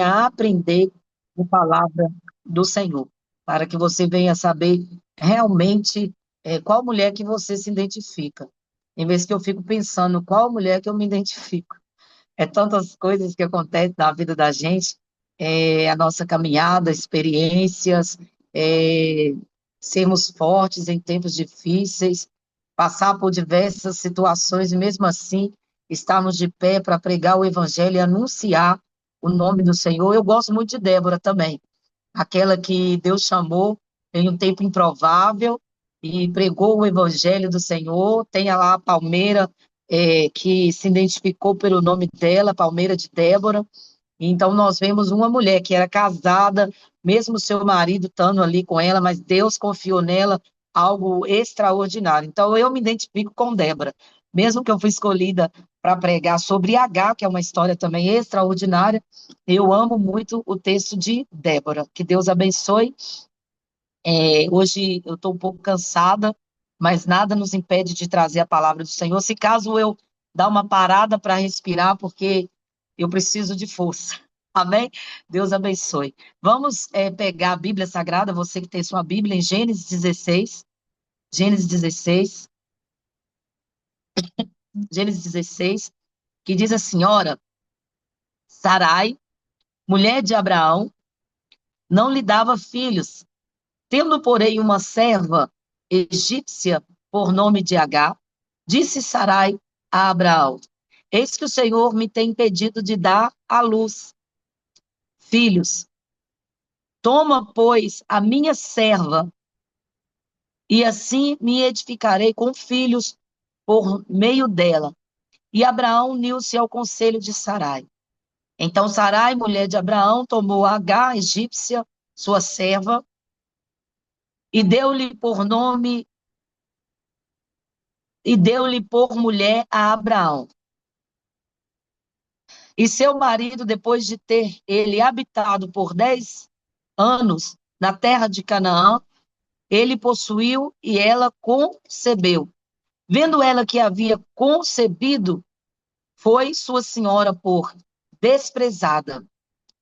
a aprender a palavra do Senhor, para que você venha saber realmente qual mulher que você se identifica. Em vez que eu fico pensando qual mulher que eu me identifico. É tantas coisas que acontecem na vida da gente, a nossa caminhada, experiências, é, sermos fortes em tempos difíceis, passar por diversas situações e mesmo assim estarmos de pé para pregar o evangelho e anunciar o nome do Senhor. Eu gosto muito de Débora também, aquela que Deus chamou em um tempo improvável e pregou o evangelho do Senhor. Tem lá a Palmeira, que se identificou pelo nome dela, Palmeira de Débora. Então, nós vemos uma mulher que era casada, mesmo seu marido estando ali com ela, mas Deus confiou nela algo extraordinário. Então, eu me identifico com Débora, mesmo que eu fui escolhida para pregar sobre H, que é uma história também extraordinária, eu amo muito o texto de Débora. Que Deus abençoe. Hoje eu estou um pouco cansada, mas nada nos impede de trazer a palavra do Senhor. Se caso eu dar uma parada para respirar, porque eu preciso de força. Amém? Deus abençoe. Vamos, pegar a Bíblia Sagrada, você que tem sua Bíblia, em Gênesis 16, Gênesis 16, que diz assim: ora, Sarai, mulher de Abraão, não lhe dava filhos, tendo, porém, uma serva egípcia por nome de Agar, disse Sarai a Abraão: eis que o Senhor me tem impedido de dar à luz filhos. Toma, pois, a minha serva, e assim me edificarei com filhos por meio dela. E Abraão uniu-se ao conselho de Sarai. Então Sarai, mulher de Abraão, tomou Agar, egípcia, sua serva, e deu-lhe por nome, e deu-lhe por mulher a Abraão. E seu marido, depois de ter ele habitado por 10 anos na terra de Canaã, ele possuiu e ela concebeu. Vendo ela que havia concebido, foi sua senhora por desprezada.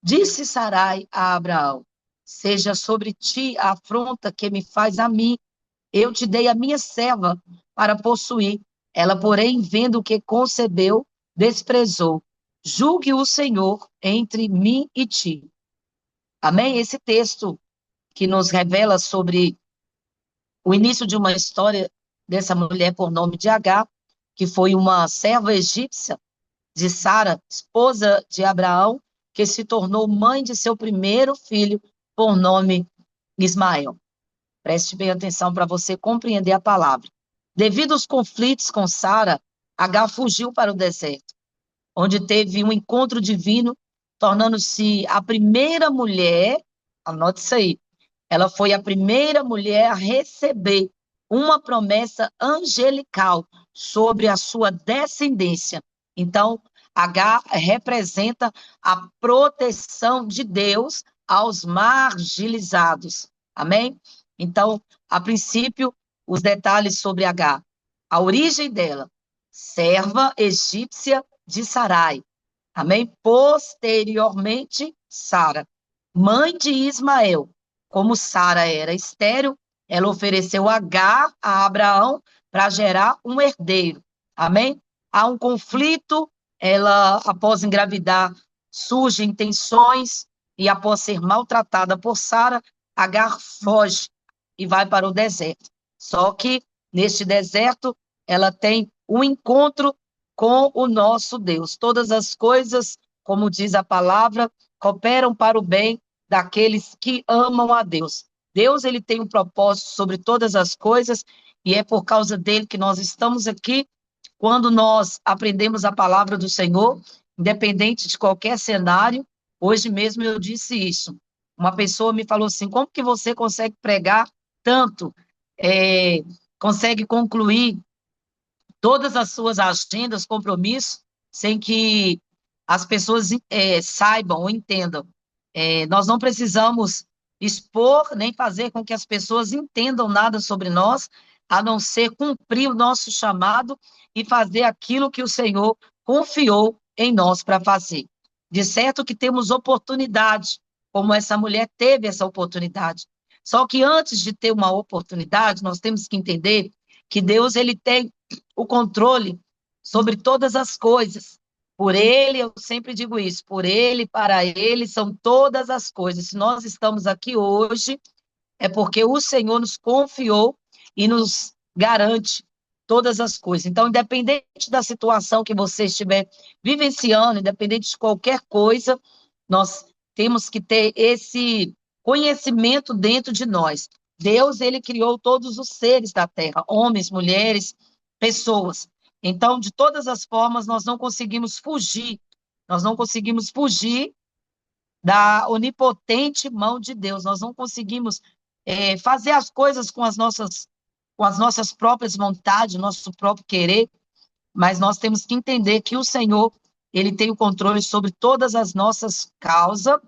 Disse Sarai a Abraão: seja sobre ti a afronta que me faz a mim. Eu te dei a minha serva para possuir. Ela, porém, vendo que concebeu, desprezou. Julgue o Senhor entre mim e ti. Amém? Esse texto que nos revela sobre o início de uma história dessa mulher por nome de Agar, que foi uma serva egípcia de Sara, esposa de Abraão, que se tornou mãe de seu primeiro filho por nome Ismael. Preste bem atenção para você compreender a palavra. Devido aos conflitos com Sara, Agar fugiu para o deserto, onde teve um encontro divino, tornando-se a primeira mulher, anote isso aí, ela foi a primeira mulher a receber uma promessa angelical sobre a sua descendência. Então, H representa a proteção de Deus aos marginalizados. Amém? Então, a princípio, os detalhes sobre H. A origem dela, serva egípcia de Sarai. Amém? Posteriormente, Sara, mãe de Ismael. Como Sara era estéril, ela ofereceu Agar a Abraão para gerar um herdeiro. Amém? Há um conflito, ela, após engravidar, surgem tensões, e após ser maltratada por Sara, Agar foge e vai para o deserto. Só que, neste deserto, ela tem um encontro com o nosso Deus. Todas as coisas, como diz a palavra, cooperam para o bem daqueles que amam a Deus. Deus, ele tem um propósito sobre todas as coisas e é por causa dele que nós estamos aqui. Quando nós aprendemos a palavra do Senhor, independente de qualquer cenário, hoje mesmo eu disse isso. Uma pessoa me falou assim: como que você consegue pregar tanto, é, consegue concluir todas as suas agendas, compromissos, sem que as pessoas saibam ou entendam? Nós não precisamos expor nem fazer com que as pessoas entendam nada sobre nós, a não ser cumprir o nosso chamado e fazer aquilo que o Senhor confiou em nós para fazer. De certo que temos oportunidade, como essa mulher teve essa oportunidade. Só que antes de ter uma oportunidade, nós temos que entender que Deus ele tem o controle sobre todas as coisas. Por ele, eu sempre digo isso, por ele, para ele são todas as coisas. Se nós estamos aqui hoje, é porque o Senhor nos confiou e nos garante todas as coisas. Então, independente da situação que você estiver vivenciando, independente de qualquer coisa, nós temos que ter esse conhecimento dentro de nós. Deus, ele criou todos os seres da terra, homens, mulheres, pessoas. Então, de todas as formas, nós não conseguimos fugir da onipotente mão de Deus. Nós não conseguimos fazer as coisas com as nossas próprias vontades, nosso próprio querer, mas nós temos que entender que o Senhor, ele tem o controle sobre todas as nossas causas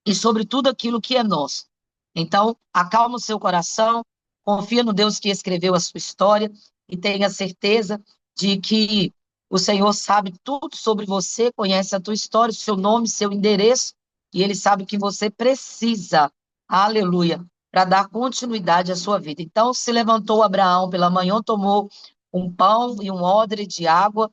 e sobre tudo aquilo que é nosso. Então, acalma o seu coração, confia no Deus que escreveu a sua história e tenha certeza de que o Senhor sabe tudo sobre você, conhece a tua história, o seu nome, seu endereço, e Ele sabe o que você precisa, aleluia, para dar continuidade à sua vida. Então, se levantou Abraão pela manhã, tomou um pão e um odre de água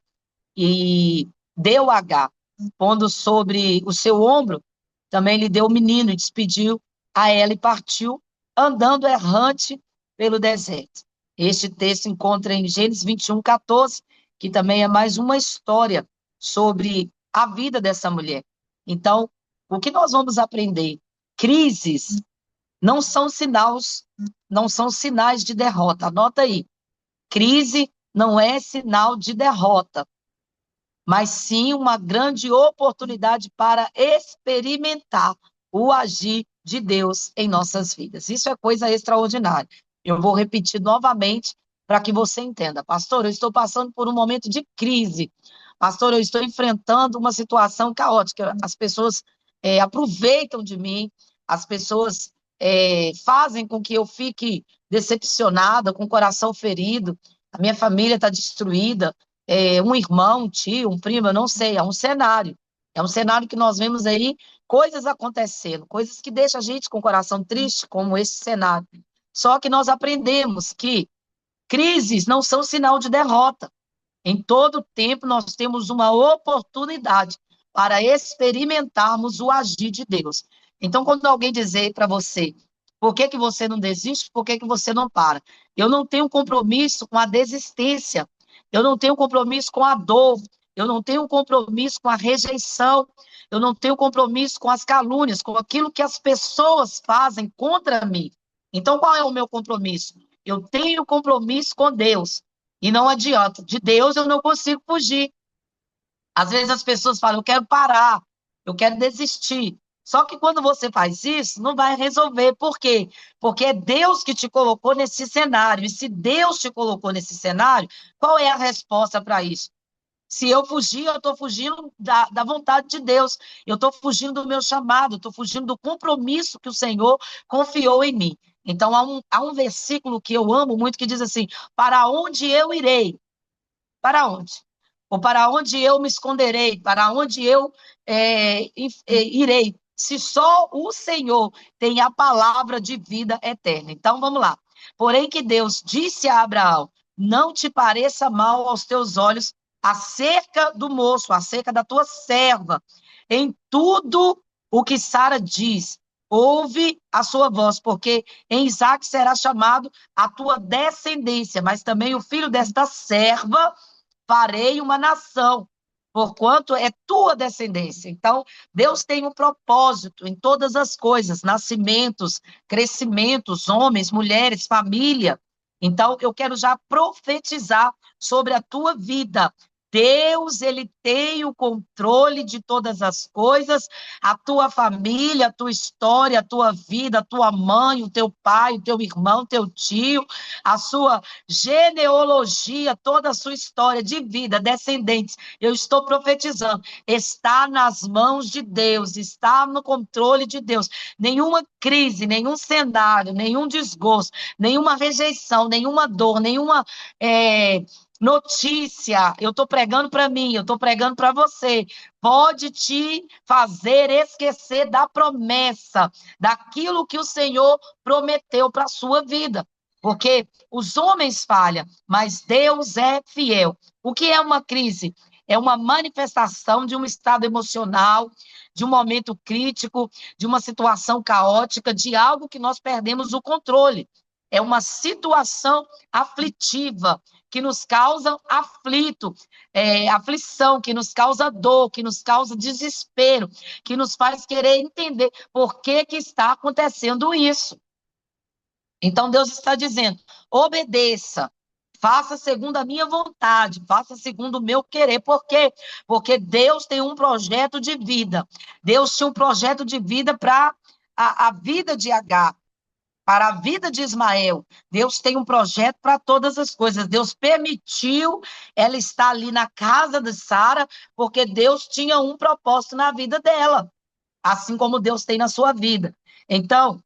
e deu a Agar, pondo sobre o seu ombro, também lhe deu o menino e despediu a ela e partiu, andando errante pelo deserto. Este texto encontra em Gênesis 21:14, que também é mais uma história sobre a vida dessa mulher. Então, o que nós vamos aprender? Crises não são não são sinais de derrota. Anota aí. Crise não é sinal de derrota, mas sim uma grande oportunidade para experimentar o agir de Deus em nossas vidas. Isso é coisa extraordinária. Eu vou repetir novamente para que você entenda. Pastor, eu estou passando por um momento de crise. Pastor, eu estou enfrentando uma situação caótica. As pessoas aproveitam de mim, as pessoas fazem com que eu fique decepcionada, com o coração ferido, a minha família está destruída, um irmão, um tio, um primo, eu não sei, é um cenário. É um cenário que nós vemos aí coisas acontecendo, coisas que deixam a gente com o coração triste, como esse cenário. Só que nós aprendemos que crises não são sinal de derrota. Em todo tempo nós temos uma oportunidade para experimentarmos o agir de Deus. Então, quando alguém dizer para você, por que que você não desiste, por que que você não para? Eu não tenho compromisso com a desistência, eu não tenho compromisso com a dor, eu não tenho compromisso com a rejeição, eu não tenho compromisso com as calúnias, com aquilo que as pessoas fazem contra mim. Então, qual é o meu compromisso? Eu tenho compromisso com Deus. E não adianta. De Deus eu não consigo fugir. Às vezes as pessoas falam, eu quero parar, eu quero desistir. Só que quando você faz isso, não vai resolver. Por quê? Porque é Deus que te colocou nesse cenário. E se Deus te colocou nesse cenário, qual é a resposta para isso? Se eu fugir, eu estou fugindo da vontade de Deus. Eu estou fugindo do meu chamado, estou fugindo do compromisso que o Senhor confiou em mim. Então, há um versículo que eu amo muito que diz assim: para onde eu irei? Para onde? Ou para onde eu me esconderei? Para onde eu irei? Se só o Senhor tem a palavra de vida eterna. Então, vamos lá. Porém que Deus disse a Abraão, não te pareça mal aos teus olhos acerca do moço, acerca da tua serva. Em tudo o que Sara diz, ouve a sua voz, porque em Isaque será chamado a tua descendência, mas também o filho desta serva farei uma nação, porquanto é tua descendência. Então, Deus tem um propósito em todas as coisas, nascimentos, crescimentos, homens, mulheres, família. Então, eu quero já profetizar sobre a tua vida. Deus, ele tem o controle de todas as coisas, a tua família, a tua história, a tua vida, a tua mãe, o teu pai, o teu irmão, o teu tio, a sua genealogia, toda a sua história de vida, descendentes, eu estou profetizando, está nas mãos de Deus, está no controle de Deus. Nenhuma crise, nenhum cenário, nenhum desgosto, nenhuma rejeição, nenhuma dor, nenhuma notícia, eu estou pregando para mim, eu estou pregando para você, pode te fazer esquecer da promessa, daquilo que o Senhor prometeu para a sua vida. Porque os homens falham, mas Deus é fiel. O que é uma crise? É uma manifestação de um estado emocional, de um momento crítico, de uma situação caótica, de algo que nós perdemos o controle. É uma situação aflitiva, que nos causa aflição, que nos causa dor, que nos causa desespero, que nos faz querer entender por que que está acontecendo isso. Então Deus está dizendo: obedeça, faça segundo a minha vontade, faça segundo o meu querer. Por quê? Porque Deus tem um projeto de vida. Deus tinha um projeto de vida para a vida de Agar, para a vida de Ismael. Deus tem um projeto para todas as coisas. Deus permitiu ela estar ali na casa de Sara, porque Deus tinha um propósito na vida dela, assim como Deus tem na sua vida. Então,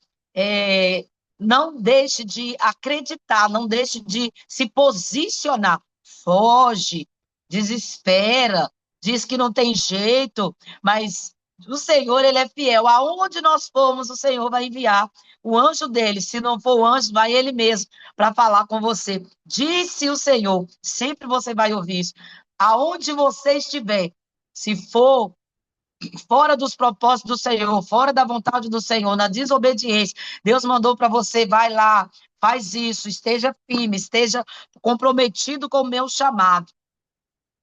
não deixe de acreditar, não deixe de se posicionar. Foge, desespera, diz que não tem jeito, mas o Senhor, ele é fiel. Aonde nós formos, o Senhor vai enviar o anjo dele. Se não for o anjo, vai ele mesmo para falar com você. Disse o Senhor, sempre você vai ouvir isso. Aonde você estiver, se for fora dos propósitos do Senhor, fora da vontade do Senhor, na desobediência, Deus mandou para você, vai lá, faz isso, esteja firme, esteja comprometido com o meu chamado.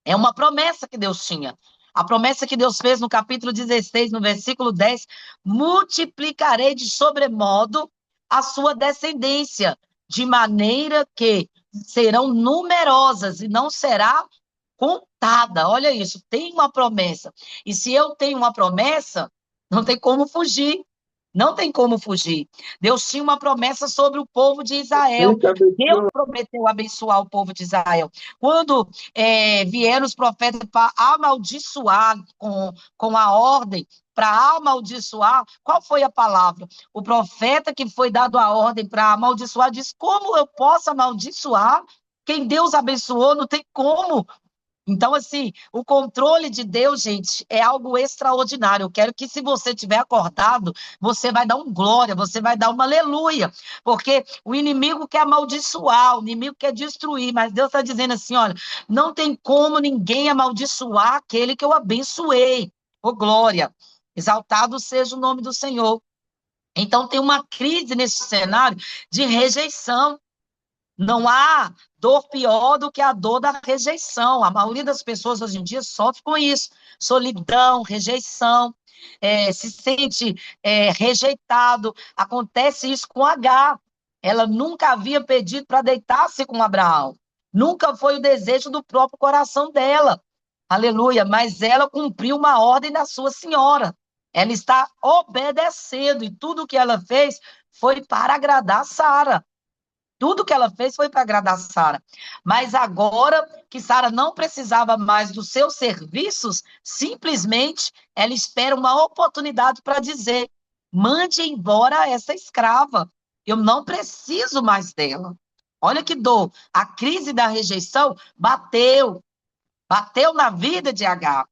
É uma promessa que Deus tinha. A promessa que Deus fez no capítulo 16, no versículo 10, multiplicarei de sobremodo a sua descendência, de maneira que serão numerosas e não será contada. Olha isso, tem uma promessa. E se eu tenho uma promessa, não tem como fugir. Não tem como fugir. Deus tinha uma promessa sobre o povo de Israel. Deus prometeu abençoar o povo de Israel. Quando vieram os profetas para amaldiçoar com a ordem, para amaldiçoar, qual foi a palavra? O profeta que foi dado a ordem para amaldiçoar disse: como eu posso amaldiçoar quem Deus abençoou? Não tem como. Então, assim, o controle de Deus, gente, é algo extraordinário. Eu quero que, se você tiver acordado, você vai dar um glória, você vai dar uma aleluia, porque o inimigo quer amaldiçoar, o inimigo quer destruir, mas Deus está dizendo assim: olha, não tem como ninguém amaldiçoar aquele que eu abençoei. Ô, glória! Exaltado seja o nome do Senhor. Então, tem uma crise nesse cenário de rejeição. Não há dor pior do que a dor da rejeição. A maioria das pessoas hoje em dia sofre com isso. Solidão, rejeição, se sente rejeitado. Acontece isso com Agar. Ela nunca havia pedido para deitar-se com Abraão. Nunca foi o desejo do próprio coração dela. Aleluia. Mas ela cumpriu uma ordem da sua senhora. Ela está obedecendo, e tudo o que ela fez foi para agradar Sara. Tudo que ela fez foi para agradar Sara. Mas agora que Sara não precisava mais dos seus serviços, simplesmente ela espera uma oportunidade para dizer: mande embora essa escrava. Eu não preciso mais dela. Olha que dor. A crise da rejeição bateu na vida de Agar.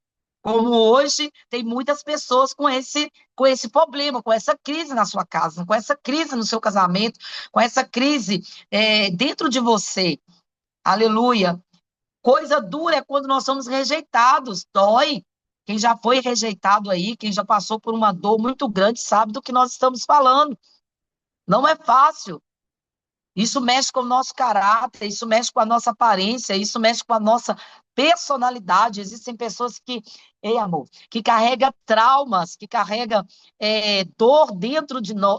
Como hoje tem muitas pessoas com esse problema, com essa crise na sua casa, com essa crise no seu casamento, com essa crise dentro de você. Aleluia. Coisa dura é quando nós somos rejeitados, dói. Quem já foi rejeitado aí, quem já passou por uma dor muito grande, sabe do que nós estamos falando. Não é fácil. Isso mexe com o nosso caráter, isso mexe com a nossa aparência, isso mexe com a nossa personalidade. Existem pessoas que, ei, amor, que carregam traumas, que carregam dor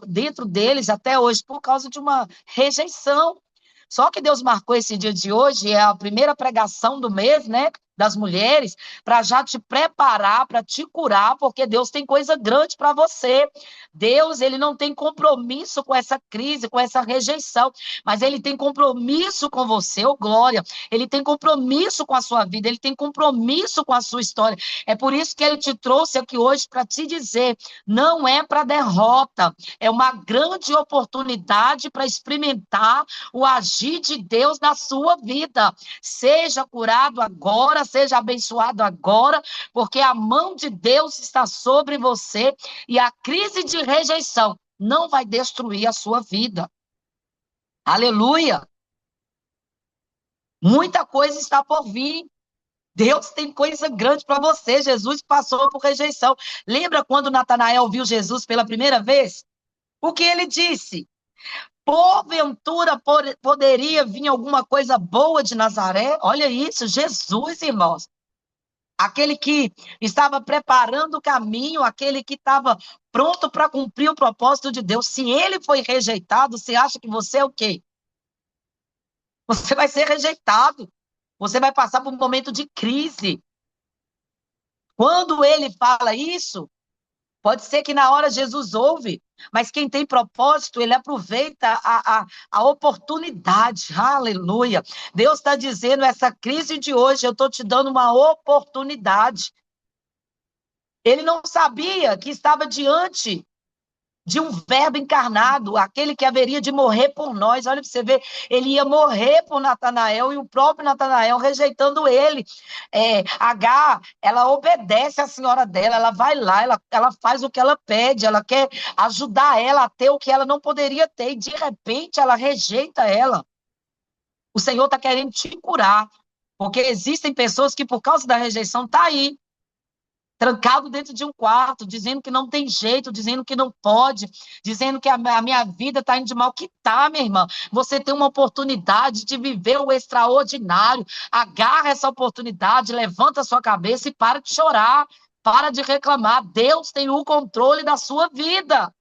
dentro deles até hoje, por causa de uma rejeição. Só que Deus marcou esse dia de hoje, é a primeira pregação do mês, né? das mulheres para já te preparar, para te curar, porque Deus tem coisa grande para você. Deus, ele não tem compromisso com essa crise, com essa rejeição, mas ele tem compromisso com você, ô glória. Ele tem compromisso com a sua vida, ele tem compromisso com a sua história. É por isso que ele te trouxe aqui hoje para te dizer, não é para derrota, é uma grande oportunidade para experimentar o agir de Deus na sua vida. Seja curado agora, seja abençoado agora, porque a mão de Deus está sobre você e a crise de rejeição não vai destruir a sua vida. Aleluia! Muita coisa está por vir. Deus tem coisa grande para você. Jesus passou por rejeição. Lembra quando Natanael viu Jesus pela primeira vez? O que ele disse? Porventura poderia vir alguma coisa boa de Nazaré? Olha isso, Jesus, irmãos. Aquele que estava preparando o caminho, aquele que estava pronto para cumprir o propósito de Deus. Se ele foi rejeitado, você acha que você é o quê? Você vai ser rejeitado. Você vai passar por um momento de crise. Quando ele fala isso, pode ser que na hora Jesus ouve, mas quem tem propósito, ele aproveita a oportunidade. Aleluia. Deus está dizendo, essa crise de hoje, eu estou te dando uma oportunidade. Ele não sabia que estava diante de um verbo encarnado, aquele que haveria de morrer por nós. Olha para você ver, ele ia morrer por Natanael e o próprio Natanael rejeitando ele. Agar, ela obedece à senhora dela, ela vai lá, ela faz o que ela pede, ela quer ajudar ela a ter o que ela não poderia ter, e de repente ela rejeita ela. O Senhor está querendo te curar, porque existem pessoas que por causa da rejeição tá aí, trancado dentro de um quarto, dizendo que não tem jeito, dizendo que não pode, dizendo que a minha vida está indo de mal. Que tá, minha irmã? Você tem uma oportunidade de viver o extraordinário. Agarra essa oportunidade, levanta a sua cabeça e para de chorar, para de reclamar. Deus tem o controle da sua vida.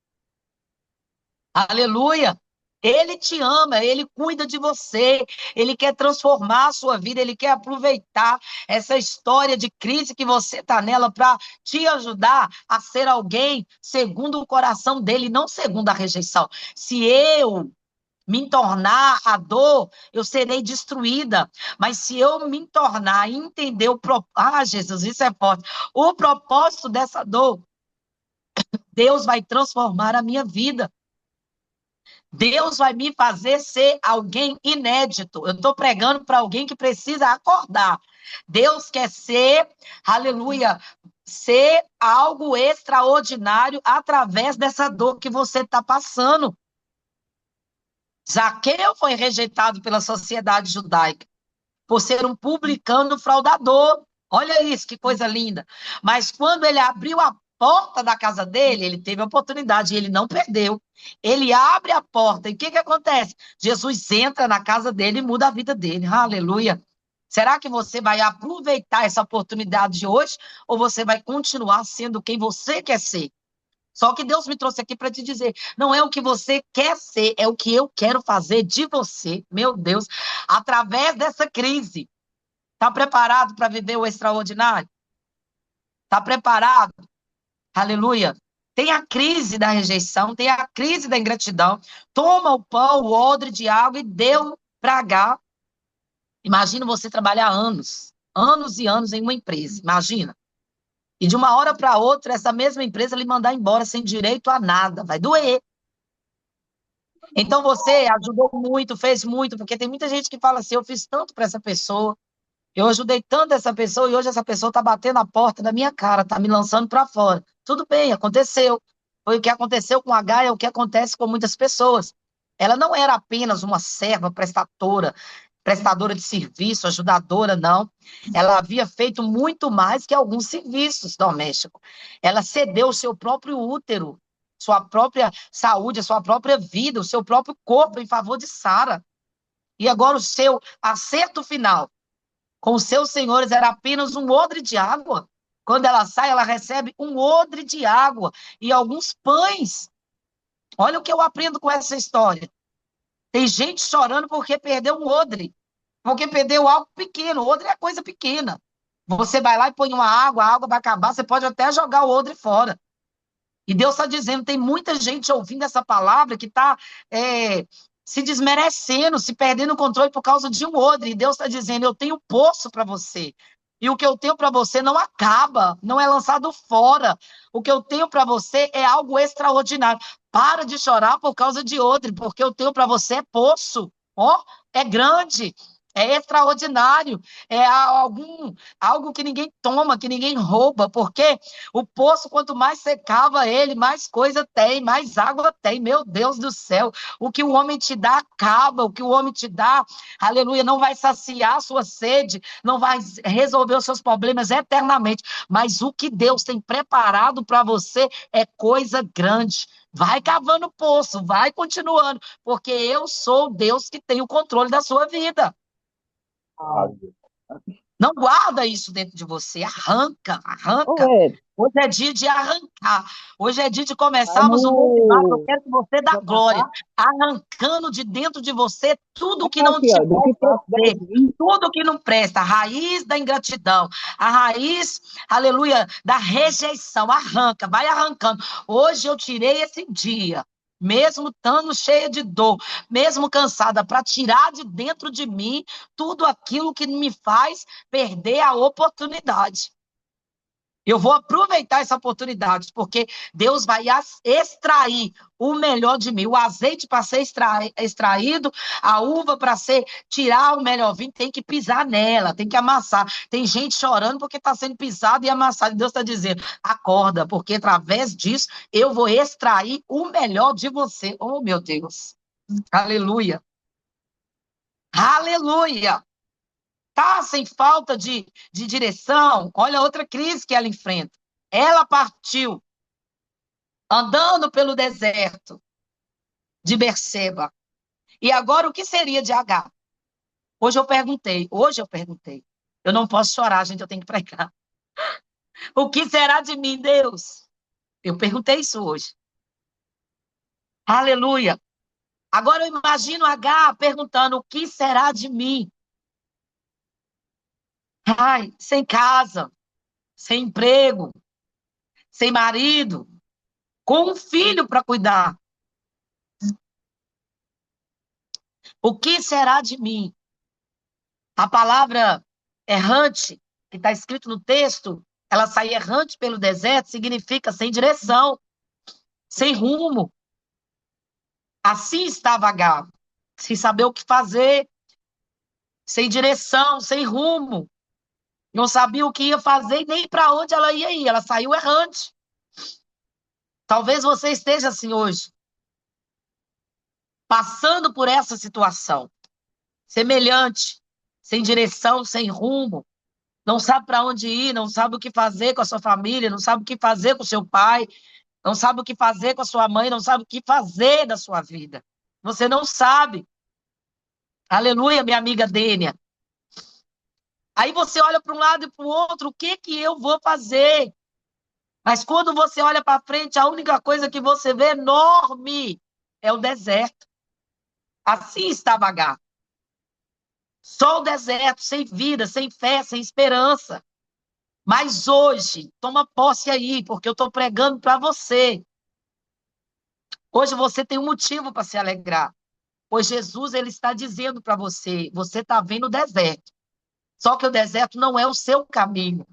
Aleluia! Ele te ama, ele cuida de você, ele quer transformar a sua vida, ele quer aproveitar essa história de crise que você está nela para te ajudar a ser alguém segundo o coração dele, não segundo a rejeição. Se eu me tornar a dor, eu serei destruída. Mas se eu me tornar e entender o propósito, Jesus, isso é forte. O propósito dessa dor, Deus vai transformar a minha vida. Deus vai me fazer ser alguém inédito. Eu estou pregando para alguém que precisa acordar. Deus quer ser, aleluia, ser algo extraordinário através dessa dor que você está passando. Zaqueu foi rejeitado pela sociedade judaica por ser um publicano fraudador. Olha isso, que coisa linda. Mas quando ele abriu a porta da casa dele, ele teve a oportunidade e ele não perdeu. Ele abre a porta e o que que acontece? Jesus entra na casa dele e muda a vida dele. Aleluia. Será que você vai aproveitar essa oportunidade de hoje ou você vai continuar sendo quem você quer ser? Só que Deus me trouxe aqui para te dizer, não é o que você quer ser, é o que eu quero fazer de você, meu Deus, através dessa crise. Está preparado para viver o extraordinário? Está preparado? Aleluia. Tem a crise da rejeição, tem a crise da ingratidão. Toma o pão, o odre de água e deu para Agar. Imagina você trabalhar anos, anos e anos em uma empresa, imagina. E de uma hora para outra, essa mesma empresa lhe mandar embora sem direito a nada, vai doer. Então você ajudou muito, fez muito, porque tem muita gente que fala assim, eu fiz tanto para essa pessoa, eu ajudei tanto essa pessoa e hoje essa pessoa está batendo a porta da minha cara, está me lançando para fora. Tudo bem, aconteceu. Foi o que aconteceu com a Gaia, é o que acontece com muitas pessoas. Ela não era apenas uma serva prestadora de serviço, ajudadora, não. Ela havia feito muito mais que alguns serviços domésticos. Ela cedeu o seu próprio útero, sua própria saúde, a sua própria vida, o seu próprio corpo em favor de Sara. E agora o seu acerto final com os seus senhores era apenas um odre de água. Quando ela sai, ela recebe um odre de água e alguns pães. Olha o que eu aprendo com essa história. Tem gente chorando porque perdeu um odre, porque perdeu algo pequeno. O odre é coisa pequena. Você vai lá e põe uma água, a água vai acabar, você pode até jogar o odre fora. E Deus está dizendo, tem muita gente ouvindo essa palavra que está se desmerecendo, se perdendo o controle por causa de um odre. E Deus está dizendo, eu tenho poço para você. E o que eu tenho para você não acaba, não é lançado fora. O que eu tenho para você é algo extraordinário. Para de chorar por causa de odre, porque eu tenho para você é poço. Ó, é grande, é extraordinário, é algo que ninguém toma, que ninguém rouba, porque o poço, quanto mais você cava ele, mais coisa tem, mais água tem. Meu Deus do céu, o que o homem te dá, acaba. O que o homem te dá, aleluia, não vai saciar a sua sede, não vai resolver os seus problemas eternamente. Mas o que Deus tem preparado para você é coisa grande. Vai cavando poço, vai continuando, porque eu sou o Deus que tem o controle da sua vida. Não guarda isso dentro de você, arranca, Ô, arranca. Ed, Hoje é dia de arrancar. Hoje é dia de começarmos um novo embate. Eu vamos quero que você dá glória, atacar arrancando de dentro de você tudo que não aqui, te ó, do que presta, procede de mim. tudo que não presta, a raiz da ingratidão, a raiz, aleluia, da rejeição. Arranca, vai arrancando. Hoje eu tirei esse dia, mesmo estando cheia de dor, mesmo cansada, para tirar de dentro de mim tudo aquilo que me faz perder a oportunidade. Eu vou aproveitar essa oportunidade, porque Deus vai extrair o melhor de mim. O azeite para ser extraído, a uva para ser tirar o melhor vinho, tem que pisar nela, tem que amassar. Tem gente chorando porque está sendo pisado e amassado. E Deus está dizendo: acorda, porque através disso eu vou extrair o melhor de você. Oh, meu Deus. Aleluia. Aleluia. Está sem falta de direção, olha outra crise que ela enfrenta. Ela partiu andando pelo deserto de Berseba. E agora o que seria de Agar? Hoje eu perguntei. Eu não posso chorar, gente, eu tenho que pregar. O que será de mim, Deus? Eu perguntei isso hoje. Aleluia. Agora eu imagino Agar perguntando: o que será de mim? Ai, sem casa, sem emprego, sem marido, com um filho para cuidar. O que será de mim? A palavra errante, que está escrito no texto, ela sai errante pelo deserto, significa sem direção, sem rumo. Assim estava Agar, sem saber o que fazer, sem direção, sem rumo. Não sabia o que ia fazer e nem para onde ela ia ir. Ela saiu errante. Talvez você esteja assim hoje, passando por essa situação, semelhante, sem direção, sem rumo. Não sabe para onde ir, não sabe o que fazer com a sua família, não sabe o que fazer com o seu pai, não sabe o que fazer com a sua mãe, não sabe o que fazer da sua vida. Você não sabe. Aleluia, minha amiga Dênia. Aí você olha para um lado e para o outro, o que que eu vou fazer? Mas quando você olha para frente, a única coisa que você vê enorme é o deserto. Assim estava Agar. Só o deserto, sem vida, sem fé, sem esperança. Mas hoje, toma posse aí, porque eu estou pregando para você. Hoje você tem um motivo para se alegrar. Pois Jesus, ele está dizendo para você, você está vendo o deserto. Só que o deserto não é o seu caminho.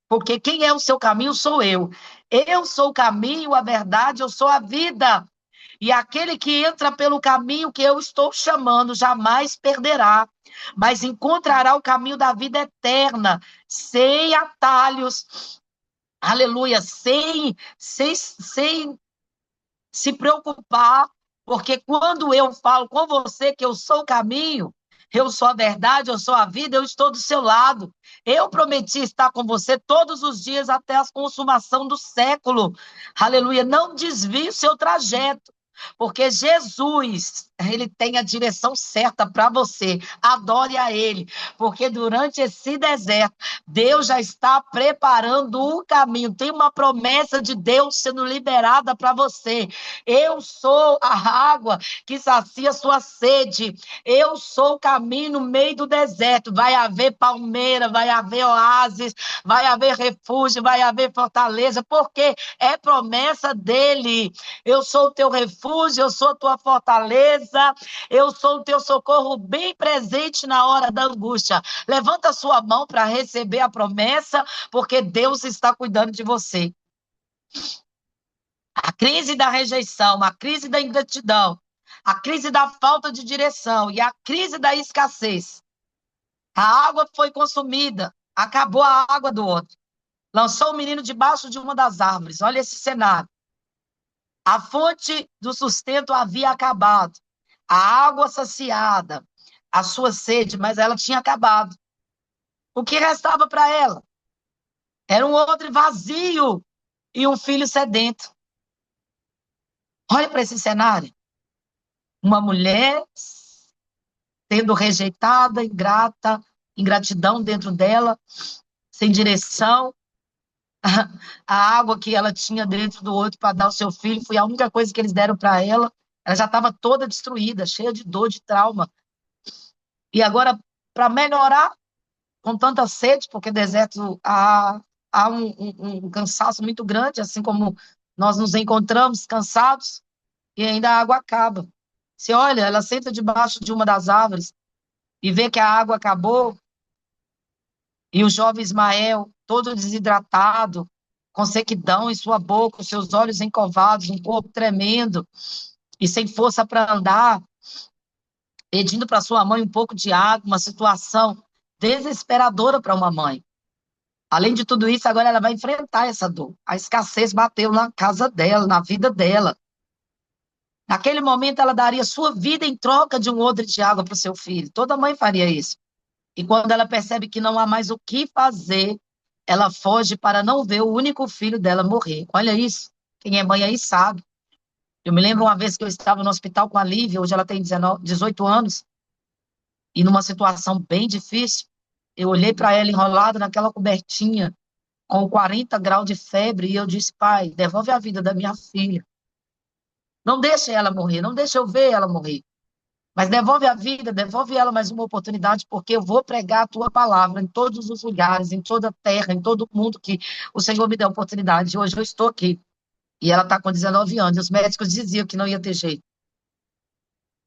Porque quem é o seu caminho sou eu. Eu sou o caminho, a verdade, eu sou a vida. E aquele que entra pelo caminho que eu estou chamando jamais perderá, mas encontrará o caminho da vida eterna, sem atalhos, aleluia, sem se preocupar, porque quando eu falo com você que eu sou o caminho, eu sou a verdade, eu sou a vida, eu estou do seu lado. Eu prometi estar com você todos os dias até a consumação do século. Aleluia. Não desvie o seu trajeto, porque Jesus ele tem a direção certa para você. Adore a ele, porque durante esse deserto, Deus já está preparando o caminho. Tem uma promessa de Deus sendo liberada para você. Eu sou a água que sacia sua sede. Eu sou o caminho no meio do deserto. Vai haver palmeira, vai haver oásis, vai haver refúgio, vai haver fortaleza, porque é promessa dele. Eu sou o teu refúgio, eu sou a tua fortaleza, eu sou o teu socorro bem presente na hora da angústia. Levanta a sua mão para receber a promessa, porque Deus está cuidando de você. A crise da rejeição, a crise da ingratidão, a crise da falta de direção e a crise da escassez. A água foi consumida, acabou a água do outro. Lançou o menino debaixo de uma das árvores. Olha esse cenário. A fonte do sustento havia acabado. A água saciada, a sua sede, mas ela tinha acabado. O que restava para ela? Era um odre vazio e um filho sedento. Olha para esse cenário. Uma mulher sendo rejeitada, ingrata, ingratidão dentro dela, sem direção. A água que ela tinha dentro do outro para dar ao seu filho foi a única coisa que eles deram para ela. Ela já estava toda destruída, cheia de dor, de trauma. E agora, para melhorar, com tanta sede, porque deserto há um cansaço muito grande, assim como nós nos encontramos cansados, e ainda a água acaba. Você olha, ela senta debaixo de uma das árvores e vê que a água acabou, e o jovem Ismael, todo desidratado, com sequidão em sua boca, os seus olhos encovados, um corpo tremendo e sem força para andar, pedindo para sua mãe um pouco de água, uma situação desesperadora para uma mãe. Além de tudo isso, agora ela vai enfrentar essa dor. A escassez bateu na casa dela, na vida dela. Naquele momento, ela daria sua vida em troca de um odre de água para o seu filho. Toda mãe faria isso. E quando ela percebe que não há mais o que fazer, ela foge para não ver o único filho dela morrer. Olha isso. Quem é mãe aí sabe. Eu me lembro uma vez que eu estava no hospital com a Lívia, hoje ela tem 18 anos, e numa situação bem difícil, eu olhei para ela enrolada naquela cobertinha, com 40 graus de febre, e eu disse, pai, devolve a vida da minha filha. Não deixe ela morrer, não deixe eu ver ela morrer. Mas devolve a vida, devolve ela mais uma oportunidade, porque eu vou pregar a tua palavra em todos os lugares, em toda a terra, em todo o mundo que o Senhor me deu a oportunidade. Hoje eu estou aqui. E ela está com 19 anos. Os médicos diziam que não ia ter jeito.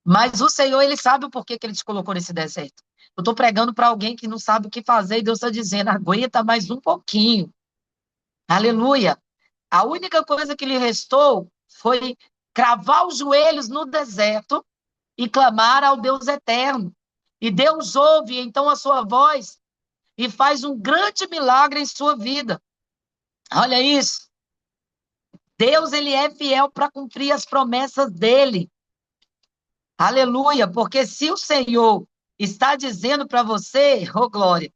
Mas o Senhor, ele sabe o porquê que ele te colocou nesse deserto. Eu estou pregando para alguém que não sabe o que fazer, e Deus está dizendo, aguenta mais um pouquinho. Aleluia. A única coisa que lhe restou foi cravar os joelhos no deserto e clamar ao Deus eterno. E Deus ouve então a sua voz e faz um grande milagre em sua vida. Olha isso. Deus, ele é fiel para cumprir as promessas dele. Aleluia, porque se o Senhor está dizendo para você, oh glória,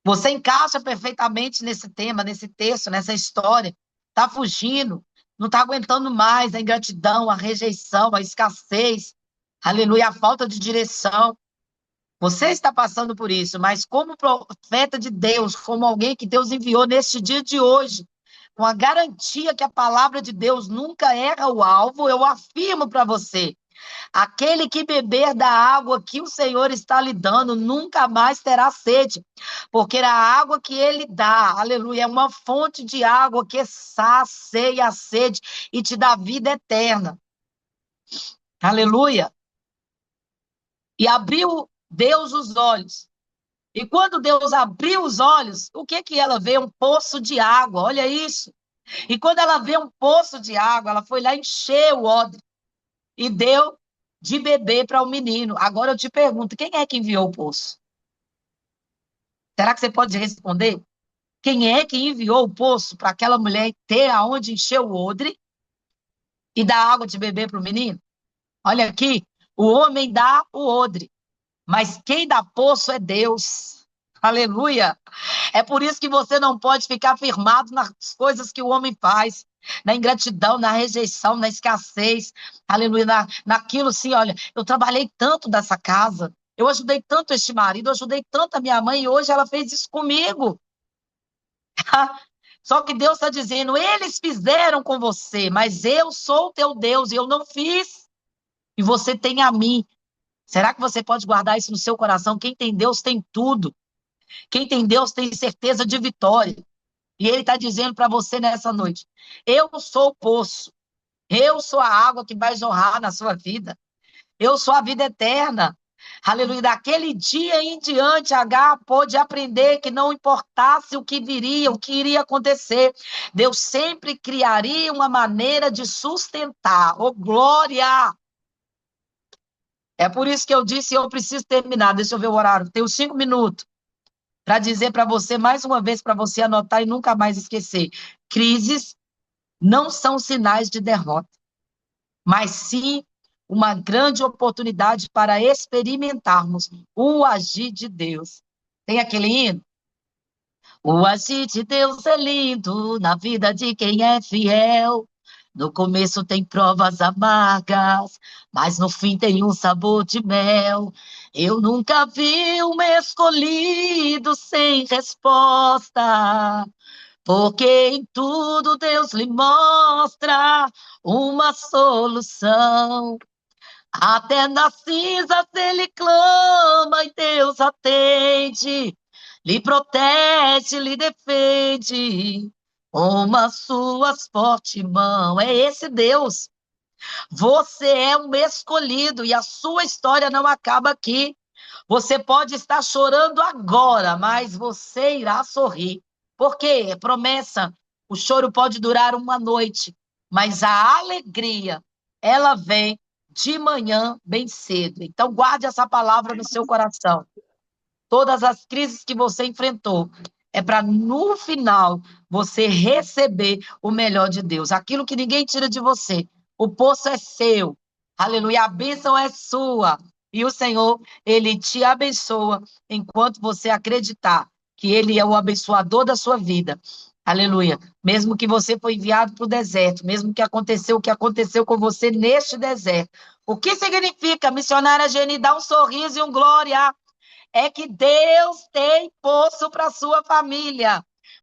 você encaixa perfeitamente nesse tema, nesse texto, nessa história. Está fugindo, não está aguentando mais a ingratidão, a rejeição, a escassez, aleluia, a falta de direção. Você está passando por isso, mas como profeta de Deus, como alguém que Deus enviou neste dia de hoje, com a garantia que a palavra de Deus nunca erra o alvo, eu afirmo para você, aquele que beber da água que o Senhor está lhe dando, nunca mais terá sede, porque a água que ele dá, aleluia, é uma fonte de água que sacia a sede e te dá vida eterna. Aleluia. E abriu Deus os olhos. E quando Deus abriu os olhos, o que que ela vê? Um poço de água, olha isso. E quando ela vê um poço de água, ela foi lá encher o odre e deu de beber para o menino. Agora eu te pergunto, quem é que enviou o poço? Será que você pode responder? Quem é que enviou o poço para aquela mulher ter aonde encher o odre e dar água de beber para o menino? Olha aqui, o homem dá o odre, mas quem dá poço é Deus. Aleluia! É por isso que você não pode ficar firmado nas coisas que o homem faz. na ingratidão, na rejeição, na escassez, aleluia, naquilo assim, olha, eu trabalhei tanto dessa casa, eu ajudei tanto este marido, eu ajudei tanto a minha mãe, e hoje ela fez isso comigo. Só que Deus está dizendo, eles fizeram com você, mas eu sou o teu Deus e eu não fiz, e você tem a mim. Será que você pode guardar isso no seu coração? Quem tem Deus tem tudo. Quem tem Deus tem certeza de vitória. E Ele está dizendo para você nessa noite: eu sou o poço, eu sou a água que vai jorrar na sua vida, eu sou a vida eterna. Aleluia. Daquele dia em diante, H pôde aprender que não importasse o que viria, o que iria acontecer, Deus sempre criaria uma maneira de sustentar. Oh, glória! É por isso que eu disse, eu preciso terminar. Deixa eu ver o horário. Tenho 5 minutos para dizer para você, mais uma vez, para você anotar e nunca mais esquecer. Crises não são sinais de derrota, mas sim uma grande oportunidade para experimentarmos o agir de Deus. Tem aquele hino? O agir de Deus é lindo na vida de quem é fiel. No começo tem provas amargas, mas no fim tem um sabor de mel. Eu nunca vi um escolhido sem resposta, porque em tudo Deus lhe mostra uma solução. Até nas cinzas ele clama e Deus atende, lhe protege, lhe defende, com as suas fortes mãos. É esse Deus. Você é um escolhido e a sua história não acaba aqui. Você pode estar chorando agora, mas você irá sorrir. Por quê? É promessa. O choro pode durar uma noite, mas a alegria, ela vem de manhã bem cedo. Então, guarde essa palavra no seu coração. Todas as crises que você enfrentou, é para no final você receber o melhor de Deus. Aquilo que ninguém tira de você. O poço é seu. Aleluia. A bênção é sua. E o Senhor, ele te abençoa enquanto você acreditar que ele é o abençoador da sua vida. Aleluia. Mesmo que você foi enviado para o deserto, mesmo que aconteceu o que aconteceu com você neste deserto. O que significa, missionária Geni, dar um sorriso e um glória? É que Deus tem poço para sua família.